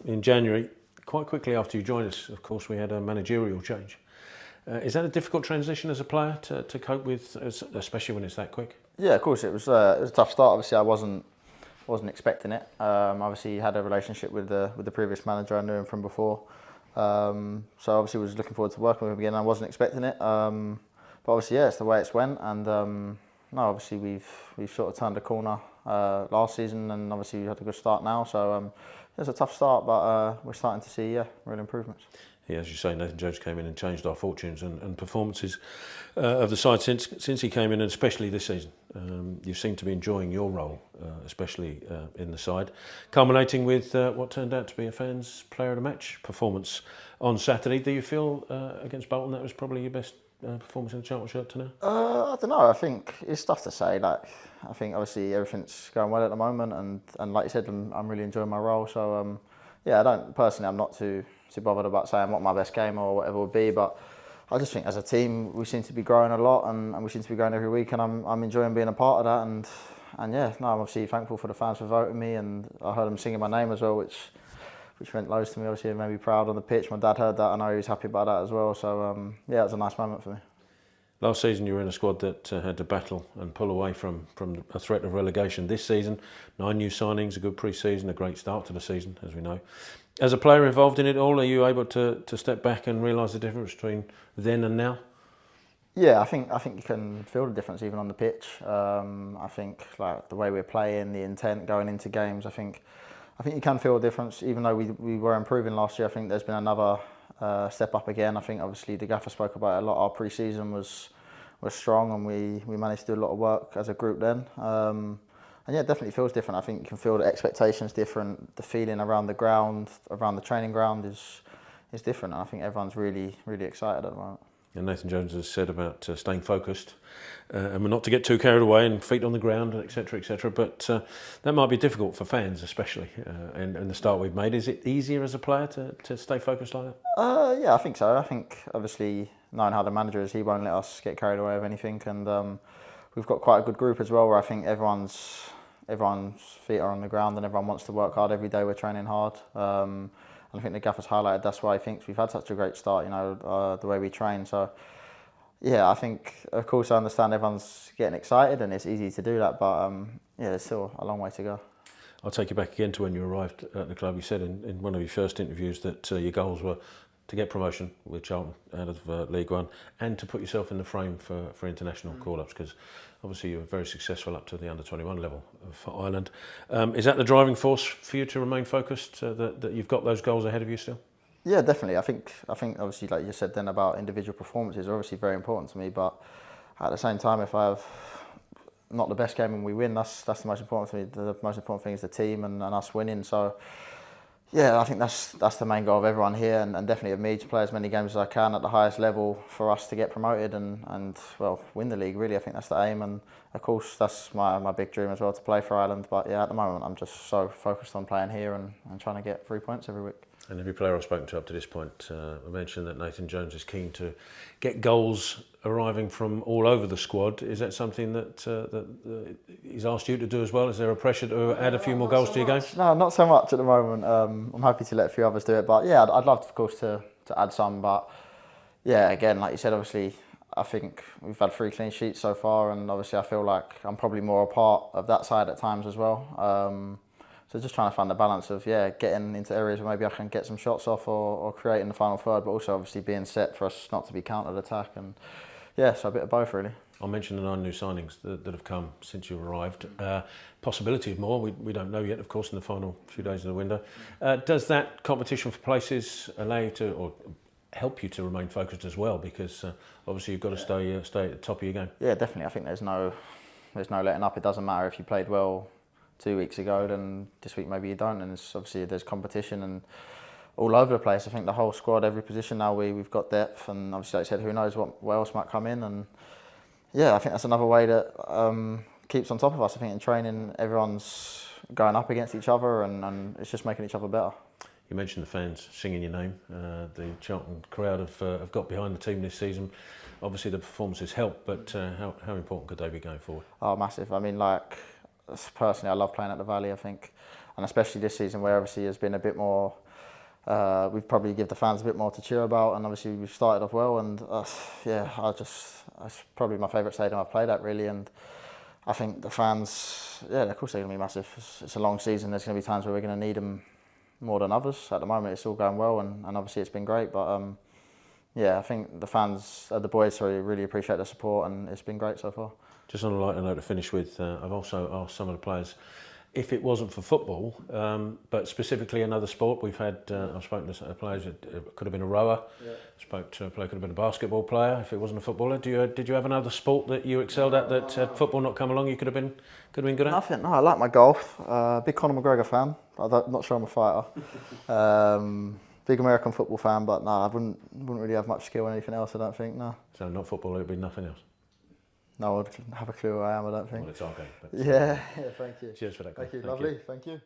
in January. Quite quickly after you joined us, of course, we had a managerial change. Is that a difficult transition as a player to cope with, especially when it's that quick? Yeah, of course, it was a tough start. Obviously, I wasn't expecting it. Obviously, had a relationship with the previous manager. I knew him from before, so obviously was looking forward to working with him again. I wasn't expecting it, but obviously, yeah, it's the way it's went. And no, obviously we've sort of turned a corner last season, and obviously we had a good start now. So it's a tough start, but we're starting to see real improvements. Yeah, as you say, Nathan Jones came in and changed our fortunes and performances of the side since he came in, and especially this season. You seem to be enjoying your role, especially in the side, culminating with what turned out to be a fans' player of the match performance on Saturday. Do you feel against Bolton that was probably your best performance in the Championship to now? I don't know. I think it's tough to say. Like, I think obviously everything's going well at the moment, and like you said, I'm really enjoying my role. So yeah, I'm not too bothered about saying what my best game or whatever would be, but I just think as a team we seem to be growing a lot, and we seem to be growing every week, and I'm enjoying being a part of that, and yeah, no, I'm obviously thankful for the fans for voting me, and I heard them singing my name as well, which meant loads to me. Obviously, it made me proud on the pitch. My dad heard that, I know he was happy about that as well. So yeah, it was a nice moment for me. Last season you were in a squad that had to battle and pull away from a threat of relegation. This season, 9 new signings, a good pre-season, a great start to the season, as we know. As a player involved in it all, are you able to step back and realise the difference between then and now? Yeah, I think you can feel the difference even on the pitch. I think like the way we're playing, the intent going into games, I think you can feel a difference. Even though we were improving last year, I think there's been another step up again. I think obviously the gaffer spoke about it a lot. Our pre-season was strong, and we managed to do a lot of work as a group then. And yeah, it definitely feels different. I think you can feel the expectations different. The feeling around the ground, around the training ground is different. And I think everyone's really, really excited at the moment. And Nathan Jones has said about staying focused and not to get too carried away and feet on the ground, etc., etc. But that might be difficult for fans, especially. And the start we've made, is it easier as a player to stay focused like that? Yeah, I think so. I think obviously knowing how the manager is, he won't let us get carried away with anything. And we've got quite a good group as well, where I think everyone's feet are on the ground and everyone wants to work hard every day. We're training hard. And I think the gaffer's highlighted that's why he thinks we've had such a great start, the way we train. So, yeah, I think, of course, I understand everyone's getting excited and it's easy to do that, but yeah, there's still a long way to go. I'll take you back again to when you arrived at the club. You said in one of your first interviews that your goals were to get promotion with Charlton out of League One and to put yourself in the frame for international call-ups, because obviously you were very successful up to the under-21 level for Ireland. Is that the driving force for you to remain focused, that you've got those goals ahead of you still? Yeah, definitely. I think obviously, like you said then about individual performances, are obviously very important to me, but at the same time, if I have not the best game and we win, that's the most important to me. The most important thing is the team and us winning. So yeah, I think that's the main goal of everyone here, and definitely of me, to play as many games as I can at the highest level for us to get promoted and well, win the league, really. I think that's the aim, and of course that's my big dream as well, to play for Ireland. But yeah, at the moment I'm just so focused on playing here and trying to get 3 points every week. And every player I've spoken to up to this point, I mentioned that Nathan Jones is keen to get goals arriving from all over the squad. Is that something that he's asked you to do as well? Is there a pressure to add a few more goals to your game? No, not so much at the moment. I'm happy to let a few others do it, but yeah, I'd love, of course, to add some. But yeah, again, like you said, obviously, I think we've had 3 clean sheets so far, and obviously I feel like I'm probably more a part of that side at times as well. So just trying to find the balance of getting into areas where maybe I can get some shots off or create in the final third, but also obviously being set for us not to be countered attack, and yeah, so a bit of both really. I'll mention the 9 new signings that have come since you arrived. Possibility of more, we don't know yet, of course, in the final few days of the window. Does that competition for places allow you to, or help you to remain focused as well? Because obviously you've got to stay at the top of your game. Yeah, definitely. I think there's no letting up. It doesn't matter if you played well 2 weeks ago, then this week maybe you don't, and it's obviously there's competition and all over the place. I think the whole squad, every position now, we've got depth, and obviously, like I said, who knows what else might come in, and yeah, I think that's another way that keeps on top of us. I think in training, everyone's going up against each other, and it's just making each other better. You mentioned the fans singing your name. The Charlton crowd have got behind the team this season. Obviously, the performances help, but how important could they be going forward? Oh, massive. I mean, like, personally, I love playing at the Valley, I think, and especially this season where obviously there's been a bit more we've probably give the fans a bit more to cheer about, and obviously we've started off well, and it's probably my favourite stadium I've played at, really. And I think the fans, of course they're going to be massive. It's a long season. There's going to be times where we're going to need them more than others. At the moment, it's all going well, and obviously it's been great. But I think the fans, the boys, really appreciate the support, and it's been great so far. Just on a lighter note to finish with, I've also asked some of the players, if it wasn't for football, but specifically another sport, I've spoken to players, it could have been a rower, spoke to a player, could have been a basketball player, if it wasn't a footballer. Did you have another sport that you excelled at that had football not come along you could have been good at? Nothing, no, I like my golf, big Conor McGregor fan, but I'm not sure I'm a fighter. Big American football fan, but no, I wouldn't really have much skill in anything else, I don't think, no. So not football, it would be nothing else? No, I wouldn't have a clue who I am, I don't think. Well, it's our game. Yeah, thank you. Cheers for that. Thank you, lovely, thank you.